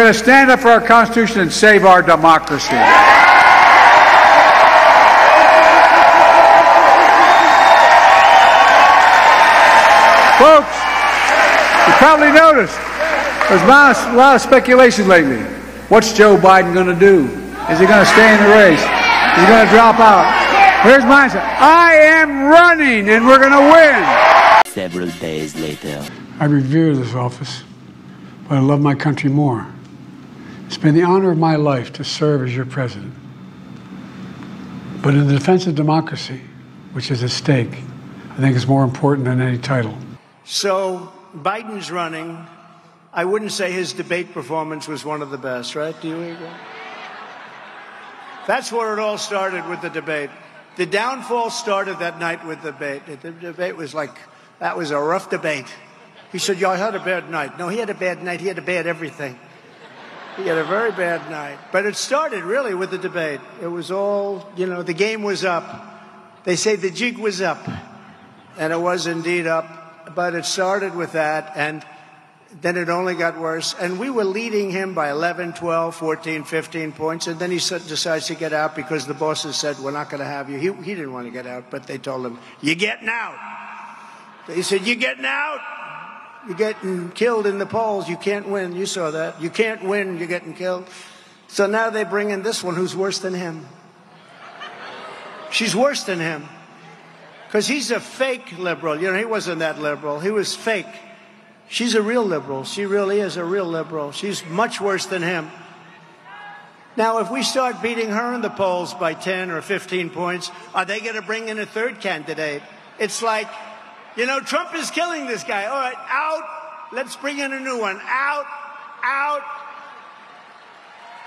going to stand up for our Constitution and save our democracy. Folks, you probably noticed there's a lot of speculation lately. What's Joe Biden going to do? Is he going to stay in the race? Is he going to drop out? Here's my answer. I am running, and we're going to win. Several days later. I revere this office, but I love my country more. It's been the honor of my life to serve as your president. But in the defense of democracy, which is at stake, I think it's more important than any title. So Biden's running. I wouldn't say his debate performance was one of the best, right? Do you agree? That's where it all started, with the debate. The downfall started that night with the debate. The debate was like, that was a rough debate. He said, y'all had a bad night. No, he had a bad night. He had a bad everything. He had a very bad night. But it started really with the debate. It was all, the game was up. They say the jig was up. And it was indeed up. But it started with that, and then it only got worse. And we were leading him by 11, 12, 14, 15 points. And then he decides to get out because the bosses said, we're not going to have you. He didn't want to get out, but they told him, you're getting out. They said, you're getting out. You're getting killed in the polls. You can't win. You saw that. You can't win. You're getting killed. So now they bring in this one who's worse than him. She's worse than him. Because he's a fake liberal. He wasn't that liberal. He was fake. She's a real liberal. She really is a real liberal. She's much worse than him. Now, if we start beating her in the polls by 10 or 15 points, are they going to bring in a third candidate? It's like, Trump is killing this guy. All right, out. Let's bring in a new one. Out, out.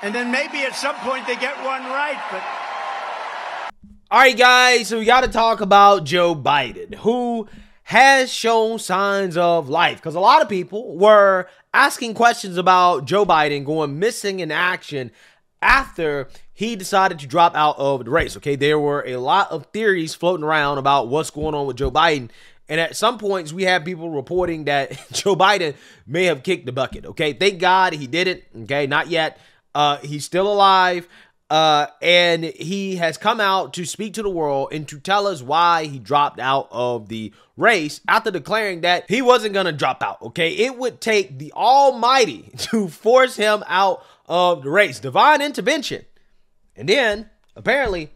And then maybe at some point they get one right, but... All right, guys, so we got to talk about Joe Biden, who has shown signs of life, because a lot of people were asking questions about Joe Biden going missing in action after he decided to drop out of the race. Okay, there were a lot of theories floating around about what's going on with Joe Biden, and at some points we have people reporting that Joe Biden may have kicked the bucket. Okay, thank God he didn't. Okay, not yet. He's still alive. And he has come out to speak to the world and to tell us why he dropped out of the race after declaring that he wasn't going to drop out. Okay, it would take the Almighty to force him out of the race, divine intervention. And then apparently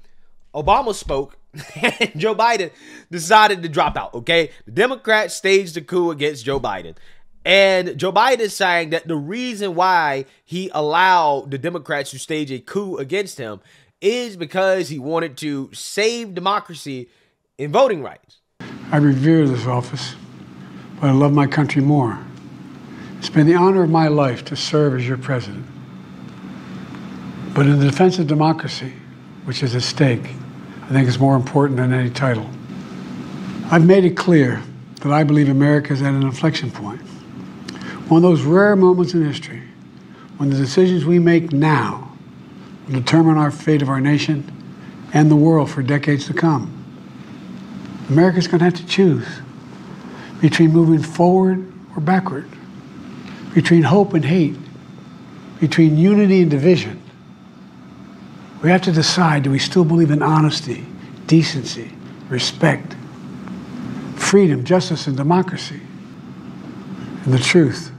Obama spoke and Joe Biden decided to drop out. Okay, the Democrats staged a coup against Joe Biden. And Joe Biden is saying that the reason why he allowed the Democrats to stage a coup against him is because he wanted to save democracy in voting rights. I revere this office, but I love my country more. It's been the honor of my life to serve as your president. But in the defense of democracy, which is at stake, I think it's more important than any title. I've made it clear that I believe America is at an inflection point. One of those rare moments in history when the decisions we make now will determine our fate of our nation and the world for decades to come. America's going to have to choose between moving forward or backward, between hope and hate, between unity and division. We have to decide, do we still believe in honesty, decency, respect, freedom, justice, and democracy? And the truth,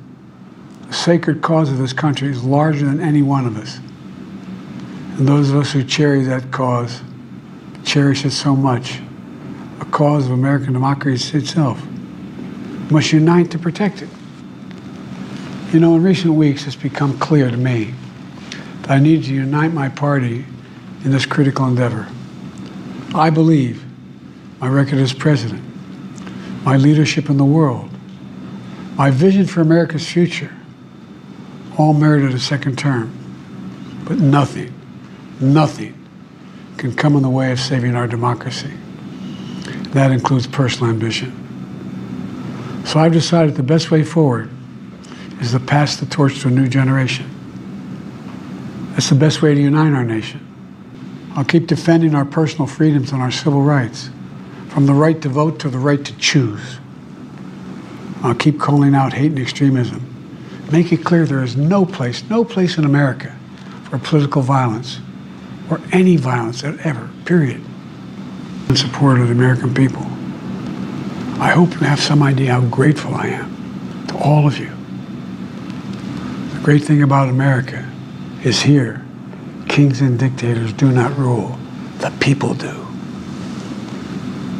the sacred cause of this country is larger than any one of us. And those of us who cherish that cause, cherish it so much, a cause of American democracy itself, must unite to protect it. In recent weeks, it's become clear to me that I need to unite my party in this critical endeavor. I believe my record as president, my leadership in the world, my vision for America's future, all merited a second term. But nothing can come in the way of saving our democracy. That includes personal ambition. So I've decided the best way forward is to pass the torch to a new generation. That's the best way to unite our nation. I'll keep defending our personal freedoms and our civil rights, from the right to vote to the right to choose. I'll keep calling out hate and extremism make it clear there is no place in America for political violence or any violence ever, period. In support of the American people. I hope you have some idea how grateful I am to all of you. The great thing about America is here, kings and dictators do not rule, the people do.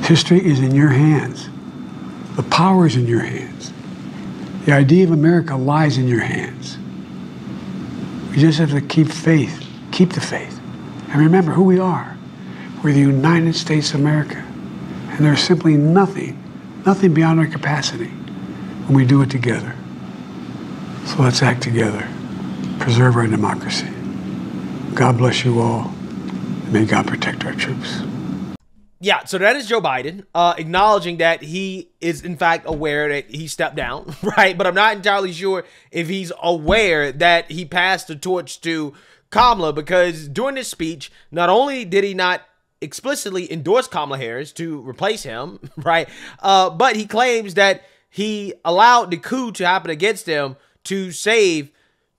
History is in your hands. The power is in your hands. The idea of America lies in your hands. We just have to keep faith, keep the faith, and remember who we are. We're the United States of America, and there's simply nothing beyond our capacity when we do it together. So let's act together, preserve our democracy. God bless you all, and may God protect our troops. Yeah, so that is Joe Biden acknowledging that he is, in fact, aware that he stepped down, right? But I'm not entirely sure if he's aware that he passed the torch to Kamala, because during this speech, not only did he not explicitly endorse Kamala Harris to replace him, right? But he claims that he allowed the coup to happen against him to save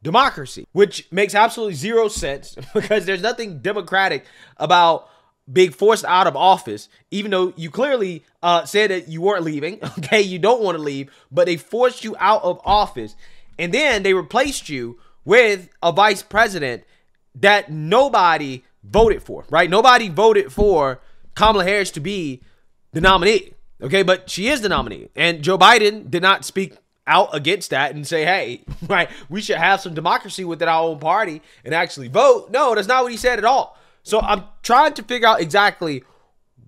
democracy, which makes absolutely zero sense because there's nothing democratic about being forced out of office, even though you clearly said that you weren't leaving, okay? You don't want to leave, but they forced you out of office, and then they replaced you with a vice president that nobody voted for, right? Nobody voted for Kamala Harris to be the nominee, okay? But she is the nominee, and Joe Biden did not speak out against that and say, hey, right, we should have some democracy within our own party and actually vote. No, that's not what he said at all. So I'm trying to figure out exactly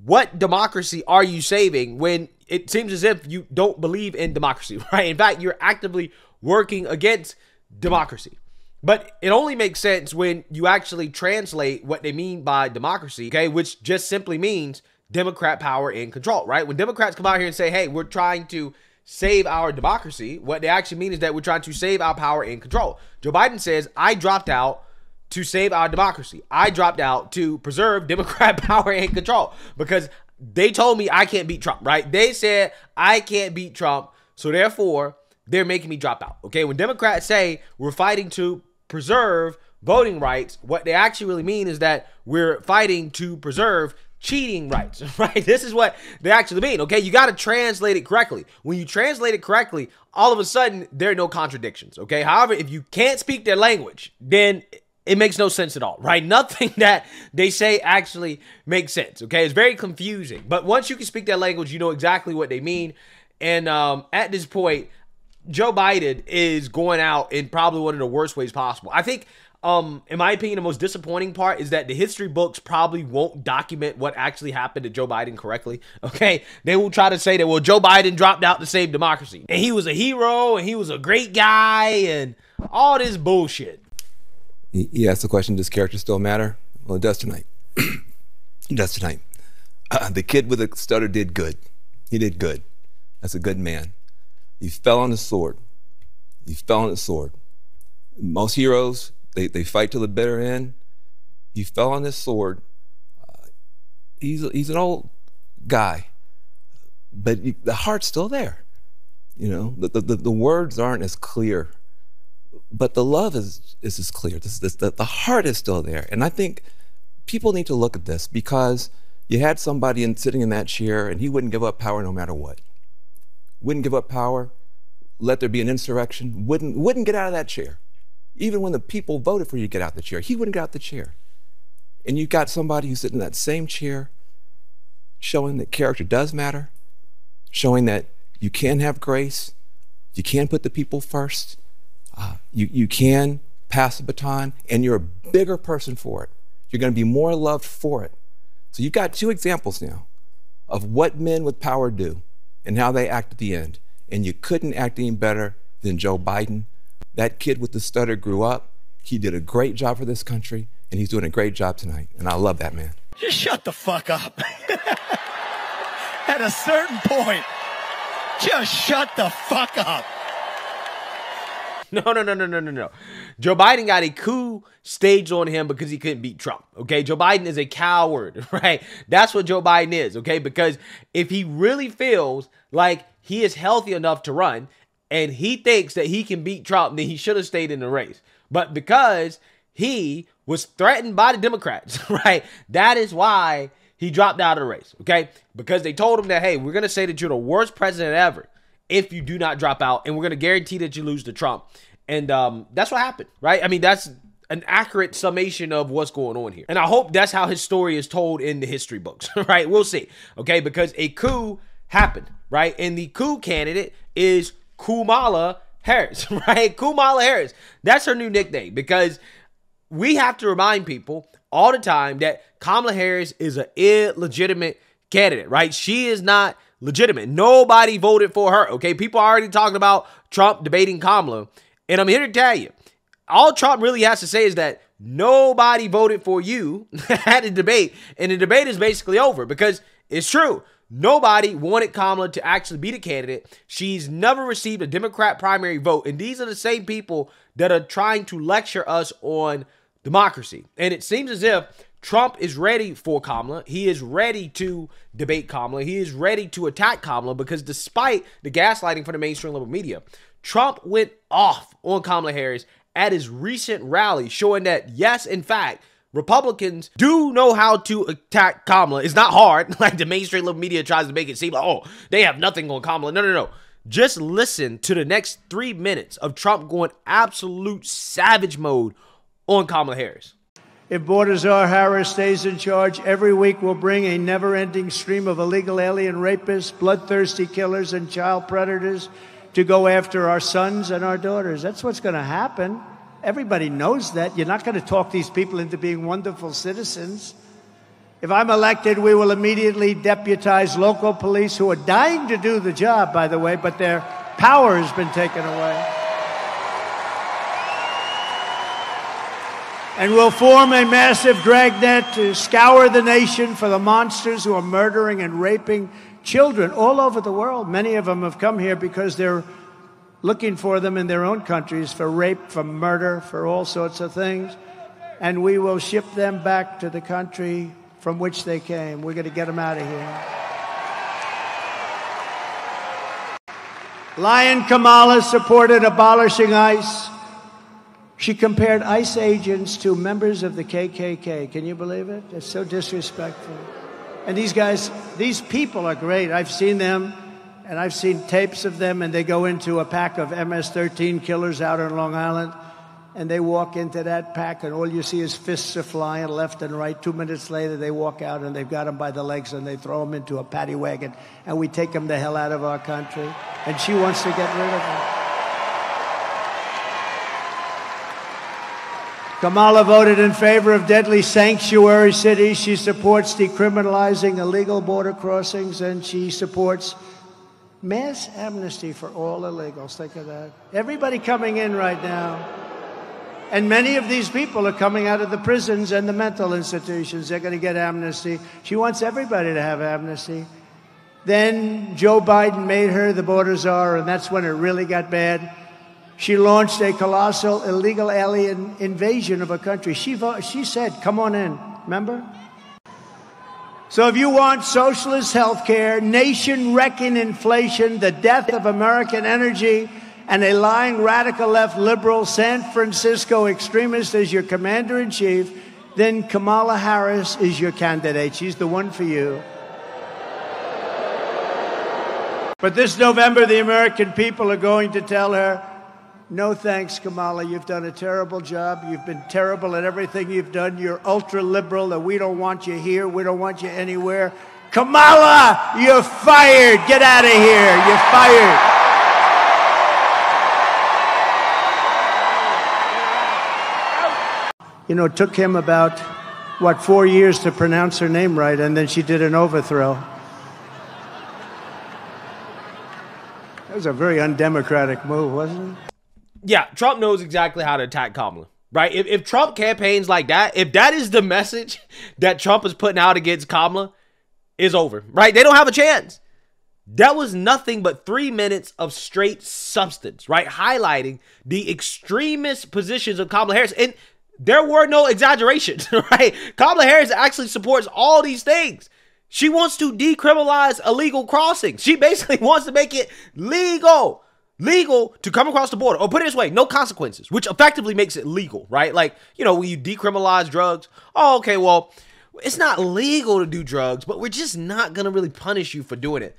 what democracy are you saving when it seems as if you don't believe in democracy, right? In fact, you're actively working against democracy. But it only makes sense when you actually translate what they mean by democracy, okay, which just simply means Democrat power and control, right? When Democrats come out here and say, hey, we're trying to save our democracy, what they actually mean is that we're trying to save our power and control. Joe Biden says, I dropped out to save our democracy. I dropped out to preserve Democrat power and control because they told me I can't beat Trump, right? They said I can't beat Trump, so therefore they're making me drop out, okay? When Democrats say we're fighting to preserve voting rights, what they actually really mean is that we're fighting to preserve cheating rights, right? This is what they actually mean, okay? You got to translate it correctly. When you translate it correctly, all of a sudden, there are no contradictions, okay? However, if you can't speak their language, then it makes no sense at all, right? Nothing that they say actually makes sense, okay? It's very confusing. But once you can speak their language, you know exactly what they mean. And at this point, Joe Biden is going out in probably one of the worst ways possible. I think, in my opinion, the most disappointing part is that the history books probably won't document what actually happened to Joe Biden correctly, okay? They will try to say that, well, Joe Biden dropped out to save democracy, and he was a hero, and he was a great guy, and all this bullshit. He asked the question, does character still matter? Well, it does tonight. It does tonight. The kid with the stutter did good. He did good. That's a good man. He fell on the sword. He fell on the sword. Most heroes, they fight till the bitter end. He fell on this sword. He's an old guy, but the heart's still there. You know, the words aren't as clear, but the love is as clear. The heart is still there. And I think people need to look at this because you had somebody sitting in that chair and he wouldn't give up power no matter what. Wouldn't give up power, let there be an insurrection, wouldn't get out of that chair. Even when the people voted for you to get out of the chair, he wouldn't get out of the chair. And you've got somebody who's sitting in that same chair showing that character does matter, showing that you can have grace, you can put the people first, you can pass the baton, and you're a bigger person for it. You're going to be more loved for it. So you've got two examples now of what men with power do and how they act at the end. And you couldn't act any better than Joe Biden. That kid with the stutter grew up. He did a great job for this country, and he's doing a great job tonight. And I love that man. Just shut the fuck up. At a certain point, just shut the fuck up. No. Joe Biden got a coup staged on him because he couldn't beat Trump, okay? Joe Biden is a coward, right? That's what Joe Biden is, okay? Because if he really feels like he is healthy enough to run, and he thinks that he can beat Trump, then he should have stayed in the race. But because he was threatened by the Democrats, right, that is why he dropped out of the race, okay? Because they told him that, hey, we're going to say that you're the worst president ever if you do not drop out, and we're going to guarantee that you lose to Trump. And that's what happened, right? I mean, that's an accurate summation of what's going on here. And I hope that's how his story is told in the history books, right? We'll see, okay? Because a coup happened, right? And the coup candidate is Kamala Harris, right? Kamala Harris. That's her new nickname, because we have to remind people all the time that Kamala Harris is an illegitimate candidate, right? She is not legitimate. Nobody voted for her, okay? People are already talking about Trump debating Kamala. And I'm here to tell you, all Trump really has to say is that nobody voted for you at the debate. And the debate is basically over, because it's true. Nobody wanted Kamala to actually be the candidate. She's never received a Democrat primary vote. And these are the same people that are trying to lecture us on democracy. And it seems as if Trump is ready for Kamala. He is ready to debate Kamala. He is ready to attack Kamala, because despite the gaslighting from the mainstream liberal media, Trump went off on Kamala Harris at his recent rally, showing that, yes, in fact, Republicans do know how to attack Kamala. It's not hard, like the mainstream liberal media tries to make it seem like, oh, they have nothing on Kamala. No. Just listen to the next 3 minutes of Trump going absolute savage mode on Kamala Harris. If Baltazar Harris stays in charge, every week we'll bring a never-ending stream of illegal alien rapists, bloodthirsty killers, and child predators to go after our sons and our daughters. That's what's going to happen. Everybody knows that. You're not going to talk these people into being wonderful citizens. If I'm elected, we will immediately deputize local police who are dying to do the job, by the way, but their power has been taken away. And we'll form a massive dragnet to scour the nation for the monsters who are murdering and raping children all over the world. Many of them have come here because they're looking for them in their own countries for rape, for murder, for all sorts of things. And we will ship them back to the country from which they came. We're going to get them out of here. Lion Kamala supported abolishing ICE. She compared ICE agents to members of the KKK. Can you believe it? It's so disrespectful. And these guys, these people are great. I've seen them, and I've seen tapes of them, and they go into a pack of MS-13 killers out on Long Island, and they walk into that pack, and all you see is fists are flying left and right. 2 minutes later, they walk out, and they've got them by the legs, and they throw them into a paddy wagon, and we take them the hell out of our country. And she wants to get rid of them. Kamala voted in favor of deadly sanctuary cities. She supports decriminalizing illegal border crossings, and she supports mass amnesty for all illegals. Think of that. Everybody coming in right now. And many of these people are coming out of the prisons and the mental institutions. They're going to get amnesty. She wants everybody to have amnesty. Then Joe Biden made her the border czar, and that's when it really got bad. She launched a colossal illegal alien invasion of a country. She said, come on in, remember? So if you want socialist health care, nation-wrecking inflation, the death of American energy, and a lying radical left liberal San Francisco extremist as your commander-in-chief, then Kamala Harris is your candidate. She's the one for you. But this November, the American people are going to tell her, no thanks, Kamala. You've done a terrible job. You've been terrible at everything you've done. You're ultra-liberal, and we don't want you here. We don't want you anywhere. Kamala, you're fired. Get out of here. You're fired. You know, it took him about, 4 years to pronounce her name right, and then she did an overthrow. That was a very undemocratic move, wasn't it? Yeah, Trump knows exactly how to attack Kamala, right? If Trump campaigns like that, if that is the message that Trump is putting out against Kamala, it's over, right? They don't have a chance. That was nothing but 3 minutes of straight substance, right? Highlighting the extremist positions of Kamala Harris. And there were no exaggerations, right? Kamala Harris actually supports all these things. She wants to decriminalize illegal crossings. She basically wants to make it legal. legal to come across the border, or put it this way, no consequences, which effectively makes it legal, right? Like, you know, when you decriminalize drugs, oh, okay, well, it's not legal to do drugs, but we're just not going to really punish you for doing it.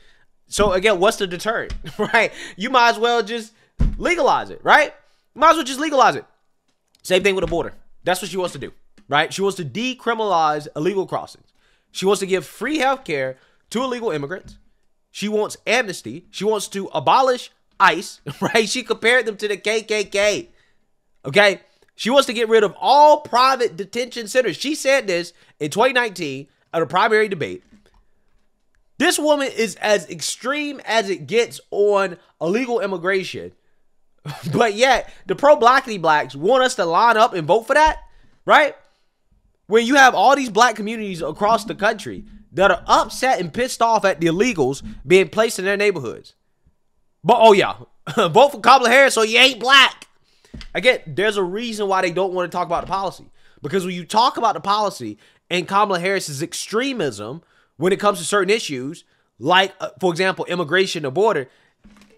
So again, what's the deterrent, right? You might as well just legalize it, right? You might as well just legalize it. Same thing with the border. That's what she wants to do, right? She wants to decriminalize illegal crossings. She wants to give free health care to illegal immigrants. She wants amnesty. She wants to abolish ICE, right? She compared them to the KKK, okay? She wants to get rid of all private detention centers. She said this in 2019 at a primary debate. This woman is as extreme as it gets on illegal immigration, but yet the pro-blackity blacks want us to line up and vote for that, right? When you have all these black communities across the country that are upset and pissed off at the illegals being placed in their neighborhoods. But, oh yeah, vote for Kamala Harris so you ain't black. Again, there's a reason why they don't want to talk about the policy. Because when you talk about the policy and Kamala Harris's extremism when it comes to certain issues, like, for example, immigration or border,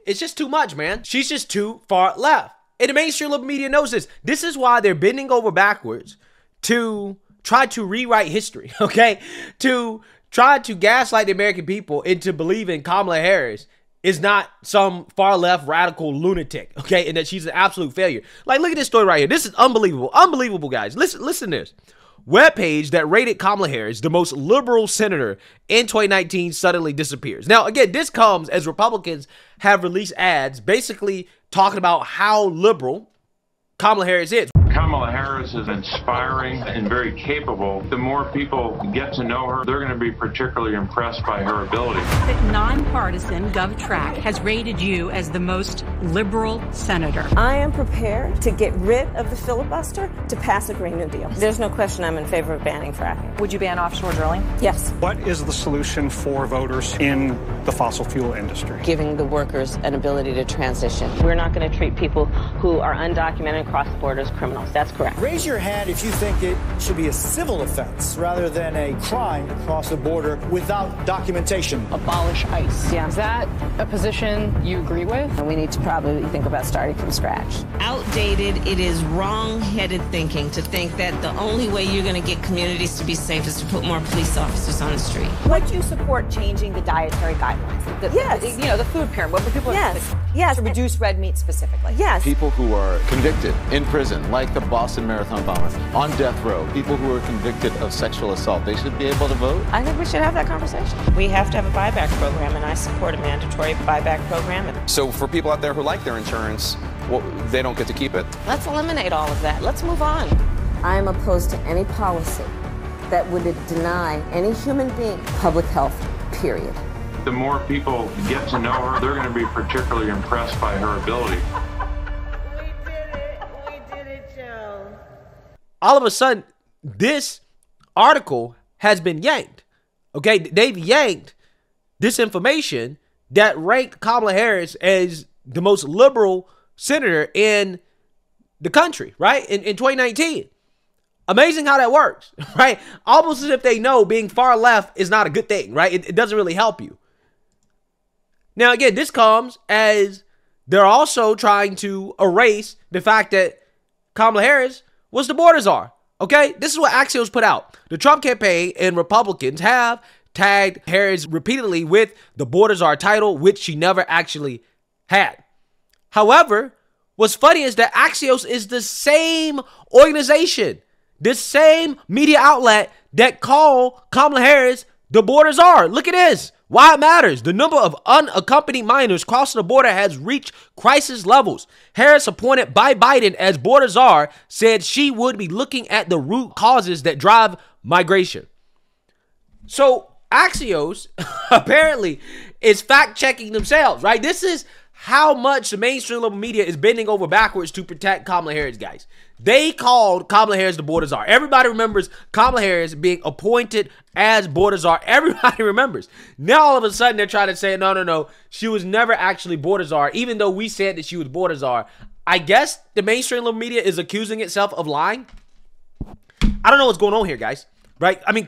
it's just too much, man. She's just too far left. And the mainstream liberal media knows this. This is why they're bending over backwards to try to rewrite history, okay? To try to gaslight the American people into believing Kamala Harris is not some far left radical lunatic, okay? And that she's an absolute failure. Like, look at this story right here. This is unbelievable. Unbelievable, guys. Listen to this. Webpage that rated Kamala Harris the most liberal senator in 2019 suddenly disappears. Now, again, this comes as Republicans have released ads basically talking about how liberal Kamala Harris is. Kamala Harris is inspiring and very capable. The more people get to know her, they're going to be particularly impressed by her ability. The nonpartisan GovTrack has rated you as the most liberal senator. I am prepared to get rid of the filibuster to pass a Green New Deal. There's no question I'm in favor of banning fracking. Would you ban offshore drilling? Yes. What is the solution for voters in the fossil fuel industry? Giving the workers an ability to transition. We're not going to treat people who are undocumented across the border as criminals. That's correct. Raise your hand if you think it should be a civil offense rather than a crime to cross the border without documentation. Abolish ICE. Yeah. Is that a position you agree with? And we need to probably think about starting from scratch. Outdated, it is wrong-headed thinking to think that the only way you're going to get communities to be safe is to put more police officers on the street. Would you support changing the dietary guidelines? Yes. You know, the food pyramid. What people yes. to reduce red meat specifically. Yes. People who are convicted in prison, like the Boston Marathon bomber, on death row, people who are convicted of sexual assault, they should be able to vote? I think we should have that conversation. We have to have a buyback program, and I support a mandatory buyback program. So for people out there who like their insurance, well, they don't get to keep it? Let's eliminate all of that. Let's move on. I am opposed to any policy that would deny any human being public health, period. The more people get to know her, they're going to be particularly impressed by her ability. All of a sudden, this article has been yanked. Okay, they've yanked this information that ranked Kamala Harris as the most liberal senator in the country, right? In 2019. Amazing how that works, right? Almost as if they know being far left is not a good thing, right? It doesn't really help you. Now, again, this comes as they're also trying to erase the fact that Kamala Harris was the border czar. Okay, this is what Axios put out. The Trump campaign and Republicans have tagged Harris repeatedly with the border czar title, which she never actually had. However, what's funny is that Axios is the same organization, the same media outlet that call Kamala Harris the border czar. Look at this. Why it matters. The number of unaccompanied minors crossing the border has reached crisis levels. Harris, appointed by Biden as border czar, said she would be looking at the root causes that drive migration. So Axios apparently is fact-checking themselves, right? This is how much the mainstream liberal media is bending over backwards to protect Kamala Harris, guys. They called Kamala Harris the border czar. Everybody remembers Kamala Harris being appointed as border czar. Everybody remembers. Now all of a sudden they're trying to say, no, she was never actually border czar, even though we said that she was border czar. I guess the mainstream liberal media is accusing itself of lying. I don't know what's going on here, guys, right? I mean,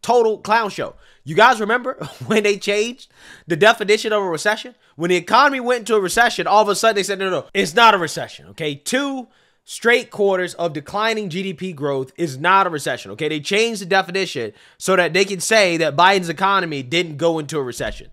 total clown show. You guys remember when they changed the definition of a recession? When the economy went into a recession, all of a sudden they said, no, it's not a recession, okay? 2 straight quarters of declining GDP growth is not a recession, okay? They changed the definition so that they can say that Biden's economy didn't go into a recession.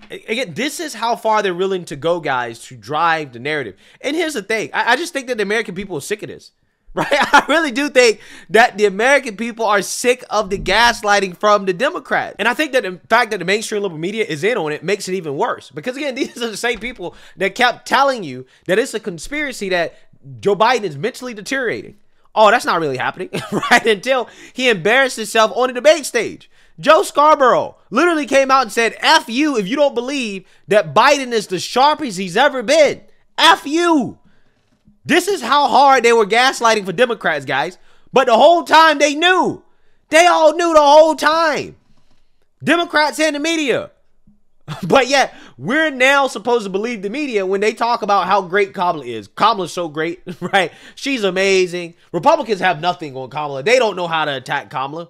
Again, this is how far they're willing to go, guys, to drive the narrative. And here's the thing. I just think that the American people are sick of this, right? I really do think that the American people are sick of the gaslighting from the Democrats. And I think that the fact that the mainstream liberal media is in on it makes it even worse. Because, again, these are the same people that kept telling you that it's a conspiracy that Joe Biden is mentally deteriorating. Oh, that's not really happening, right? Until he embarrassed himself on the debate stage. Joe Scarborough literally came out and said, F you if you don't believe that Biden is the sharpest he's ever been. F you. This is how hard they were gaslighting for Democrats, guys. But the whole time they knew. They all knew the whole time. Democrats and the media. But yet, we're now supposed to believe the media when they talk about how great Kamala is. Kamala's so great, right? She's amazing. Republicans have nothing on Kamala. They don't know how to attack Kamala.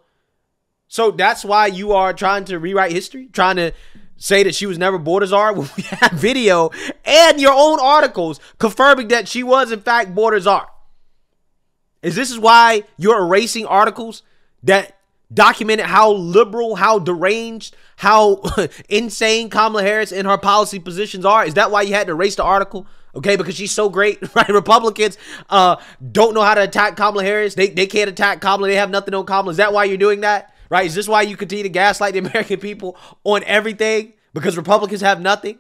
So that's why you are trying to rewrite history, trying to say that she was never border czar when we have video and your own articles confirming that she was in fact border czar. This is why you're erasing articles that documented how liberal, how deranged, how insane Kamala Harris and her policy positions are? Is that why you had to erase the article? Okay, because she's so great, right? Republicans don't know how to attack Kamala Harris. They can't attack Kamala. They have nothing on Kamala. Is that why you're doing that? Right? Is this why you continue to gaslight the American people on everything? Because Republicans have nothing?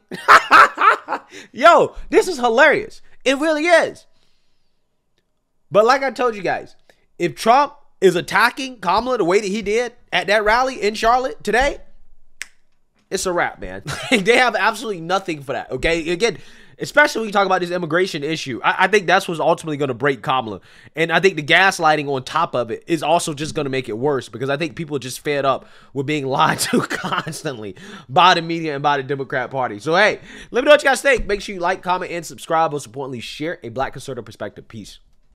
Yo, this is hilarious. It really is. But like I told you guys, if Trump is attacking Kamala the way that he did at that rally in Charlotte today, it's a wrap, man. They have absolutely nothing for that, okay? Again, especially when you talk about this immigration issue, I think that's what's ultimately going to break Kamala. And I think the gaslighting on top of it is also just going to make it worse, because I think people are just fed up with being lied to constantly by the media and by the Democrat Party. So, hey, let me know what you guys think. Make sure you like, comment, and subscribe. Most importantly, share a Black conservative perspective. Peace.